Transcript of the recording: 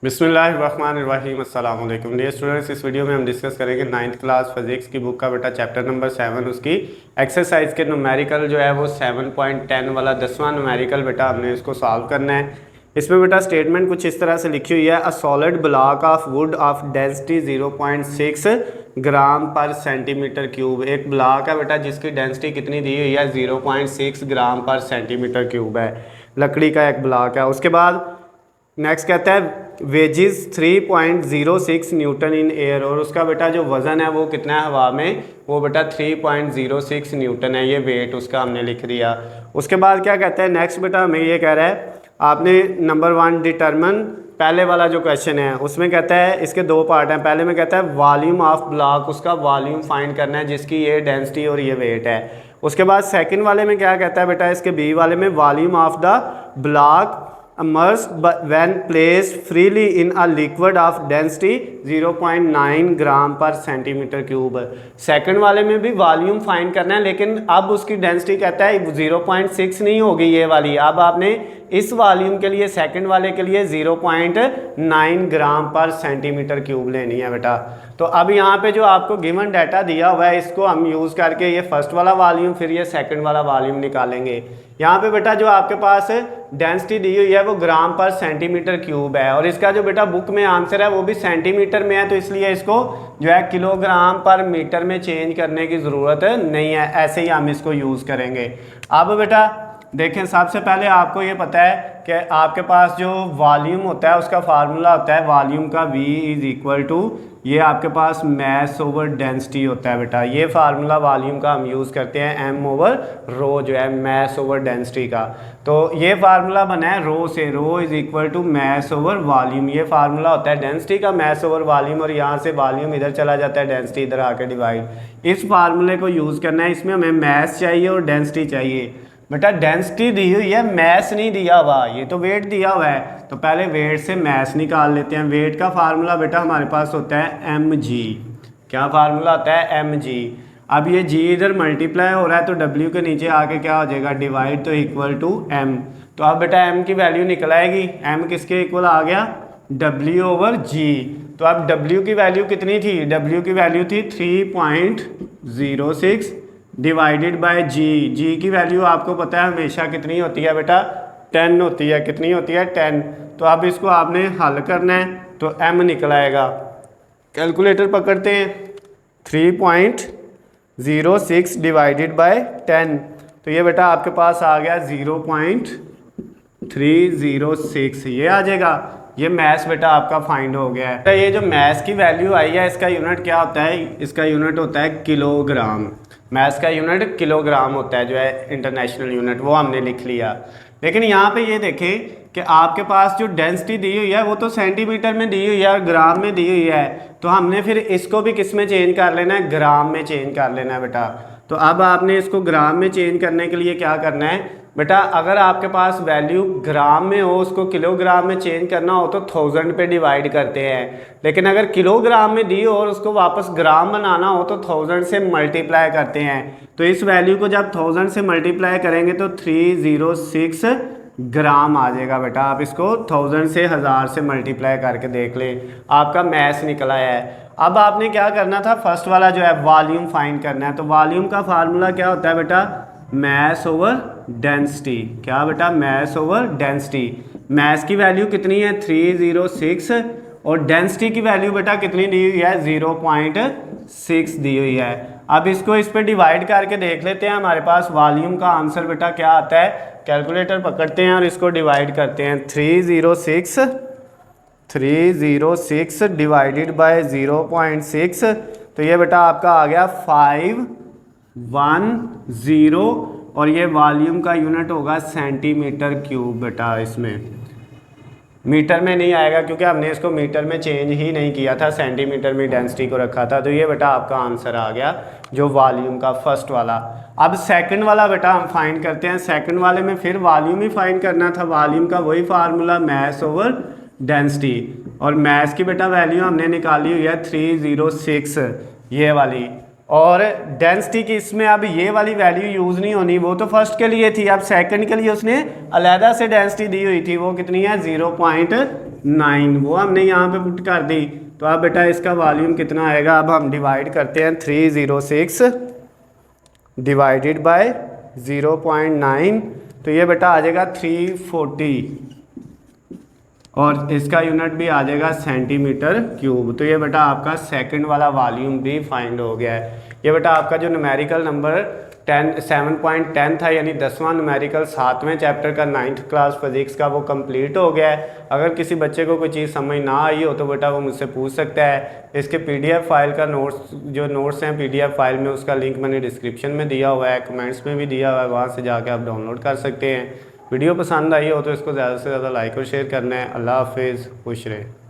बिस्मिल्लाहिर्रहमानिर्रहीम अस्सलाम वालेकुम डियर स्टूडेंट्स। इस वीडियो में हम डिस्कस करेंगे 9th क्लास फिजिक्स की बुक का बेटा चैप्टर नंबर 7 उसकी एक्सरसाइज के न्यूमेरिकल जो है वो 7.10 वाला 10वां न्यूमेरिकल बेटा हमने इसको सॉल्व करना है। इसमें बेटा स्टेटमेंट कुछ इस तरह से लिखी हुई है, a solid block of would of density 0.6 ग्राम पर सेंटीमीटर क्यूब। एक ब्लॉक है बेटा जिसकी डेंसिटी कितनी दी हुई है 0.6 ग्राम पर सेंटीमीटर क्यूब है, लकड़ी का एक ब्लॉक है। उसके बाद नेक्स्ट कहता है वेजिज 3.06 न्यूटन इन एयर, और उसका बेटा जो वज़न है वो कितना है हवा में, वो बेटा 3.06 न्यूटन है, ये वेट उसका हमने लिख दिया। उसके बाद क्या कहता है नेक्स्ट बेटा हमें ये कह रहा है आपने नंबर 1 डिटरमिन, पहले वाला जो क्वेश्चन है उसमें कहता है इसके दो पार्ट हैं। पहले में कहता है वॉल्यूम ऑफ ब्लॉक, उसका वॉल्यूम फाइंड करना है जिसकी ये डेंसिटी और ये वेट है। उसके बाद सेकंड वाले में क्या कहता है बेटा, इसके बी वाले में volume of the block immersed when placed freely in a liquid of density 0.9 ग्राम पर सेंटीमीटर क्यूब। सेकंड वाले में भी वॉल्यूम फाइंड करना है, लेकिन अब उसकी डेंसिटी कहता है 0.6 नहीं होगी ये वाली, अब आपने इस वॉल्यूम के लिए सेकंड वाले के लिए 0.9 ग्राम पर सेंटीमीटर क्यूब लेनी है बेटा। तो अब यहाँ पे जो आपको गिवन डाटा दिया हुआ है इसको हम यूज़ करके ये फर्स्ट वाला वॉल्यूम फिर ये सेकंड वाला वॉल्यूम निकालेंगे। यहाँ पे बेटा जो आपके पास डेंसिटी दी हुई है वो ग्राम पर सेंटीमीटर क्यूब है, और इसका जो बेटा बुक में आंसर है वो भी सेंटीमीटर में है, तो इसलिए इसको जो है किलोग्राम पर मीटर में चेंज करने की ज़रूरत नहीं है, ऐसे ही हम इसको यूज़ करेंगे। अब बेटा देखें, सबसे पहले आपको ये पता है कि आपके पास जो वॉल्यूम होता है उसका फार्मूला होता है वॉल्यूम का V इज़ इक्वल टू ये आपके पास मैस ओवर डेंसिटी होता है बेटा। ये फार्मूला वॉल्यूम का हम यूज़ करते हैं M ओवर रो, जो है मैस ओवर डेंसिटी का। तो ये फार्मूला बना है रो से, rho is equal to mass over volume. ये फार्मूला होता है डेंसिटी का, मैस ओवर वॉल्यूम, और यहाँ से वॉल्यूम इधर चला जाता है, डेंसिटी इधर आके डिवाइड। इस फार्मूले को यूज़ करना है, इसमें हमें मैस चाहिए और डेंसिटी चाहिए। बेटा डेंसिटी दी हुई है, मैस नहीं दिया हुआ, ये तो वेट दिया हुआ है, तो पहले वेट से मैस निकाल लेते हैं। वेट का फार्मूला बेटा हमारे पास होता है mg। क्या फार्मूला होता है mg। अब ये g इधर मल्टीप्लाई हो रहा है तो w के नीचे आके क्या हो जाएगा डिवाइड, तो इक्वल टू m। तो अब बेटा m की वैल्यू निकल आएगी, m किसके इक्वल आ गया w ओवर g। तो अब w की वैल्यू कितनी थी, w की वैल्यू थी 3.06 डिवाइडेड बाय जी की वैल्यू आपको पता है हमेशा कितनी होती है बेटा 10 होती है। कितनी होती है 10। तो अब इसको आपने हल करना है तो m निकल आएगा। कैलकुलेटर पकड़ते हैं, 3.06 डिवाइडेड बाय 10, तो ये बेटा आपके पास आ गया 0.306, ये आ जाएगा। ये मैस बेटा आपका फाइंड हो गया है। ये जो मैस की वैल्यू आई है इसका यूनिट क्या होता है, इसका यूनिट होता है किलोग्राम। मैस का यूनिट किलोग्राम होता है, जो है इंटरनेशनल यूनिट, वो हमने लिख लिया। लेकिन यहाँ पे ये देखें कि आपके पास जो डेंसिटी दी हुई है वो तो सेंटीमीटर में दी हुई है और ग्राम में दी हुई है, तो हमने फिर इसको भी किस में चेंज कर लेना है, ग्राम में चेंज कर लेना है बेटा। तो अब आपने इसको ग्राम में चेंज करने के लिए क्या करना है बेटा, अगर आपके पास वैल्यू ग्राम में हो उसको किलोग्राम में चेंज करना हो तो 1000 पे डिवाइड करते हैं, लेकिन अगर किलोग्राम में दी हो और उसको वापस ग्राम बनाना हो तो 1000 से मल्टीप्लाई करते हैं। तो इस वैल्यू को जब 1000 से मल्टीप्लाई करेंगे तो 306 ग्राम आ जाएगा बेटा। आप इसको 1000 से 1000 से मल्टीप्लाई करके देख लें, आपका मैस निकल आया है। अब आपने क्या करना था, फर्स्ट वाला जो है वॉल्यूम फाइंड करना है। तो वॉल्यूम का फार्मूला क्या होता है बेटा, मैस ओवर डेंसिटी। क्या बेटा, मैस ओवर डेंसिटी। मैस की वैल्यू कितनी है 306, और डेंसिटी की वैल्यू बेटा कितनी दी हुई है 0.6 दी हुई है। अब इसको इस पे डिवाइड करके देख लेते हैं, हमारे पास वॉल्यूम का आंसर बेटा क्या आता है। कैलकुलेटर पकड़ते हैं और इसको डिवाइड करते हैं, 306 डिवाइडेड बाय 0.6, तो ये बेटा आपका आ गया 510, और ये वॉल्यूम का यूनिट होगा सेंटीमीटर क्यूब बेटा। इसमें मीटर में नहीं आएगा क्योंकि हमने इसको मीटर में चेंज ही नहीं किया था, सेंटीमीटर में डेंसिटी को रखा था। तो ये बेटा आपका आंसर आ गया जो वॉल्यूम का फर्स्ट वाला। अब सेकंड वाला बेटा हम फाइंड करते हैं। सेकंड वाले में फिर वॉल्यूम ही फाइंड करना था, वॉल्यूम का वही फार्मूला मैस ओवर डेंसिटी, और मैस की बेटा वैल्यू हमने निकाली हुई है 306 ये वाली, और डेंसिटी की इसमें अब ये वाली वैल्यू यूज़ नहीं होनी, वो तो फर्स्ट के लिए थी। अब सेकंड के लिए उसने अलहदा से डेंसिटी दी हुई थी, वो कितनी है 9 वो हमने यहाँ पे पुट कर दी। तो अब बेटा इसका वॉल्यूम कितना आएगा, अब हम डिवाइड करते हैं 306 डिवाइडेड बाय 0.9, तो ये बेटा आ जाएगा 340 और इसका यूनिट भी आ जाएगा सेंटीमीटर क्यूब। तो ये बेटा आपका सेकंड वाला वॉल्यूम भी फाइंड हो गया है। ये बेटा आपका जो न्यूमेरिकल नंबर 7.10 था, यानी 10वां न्यूमेरिकल 7वें चैप्टर का 9th क्लास फिजिक्स का, वो कंप्लीट हो गया है। अगर किसी बच्चे को कोई चीज़ समझ ना आई हो तो बेटा वो मुझसे पूछ सकता है। इसके PDF फाइल का नोट्स हैं PDF फाइल में, उसका लिंक मैंने डिस्क्रिप्शन में दिया हुआ है, कमेंट्स में भी दिया हुआ है, वहाँ से जाके आप डाउनलोड कर सकते हैं। वीडियो पसंद आई हो तो इसको ज़्यादा से ज़्यादा लाइक और शेयर करना है। अल्लाह हाफिज़, खुश रहें।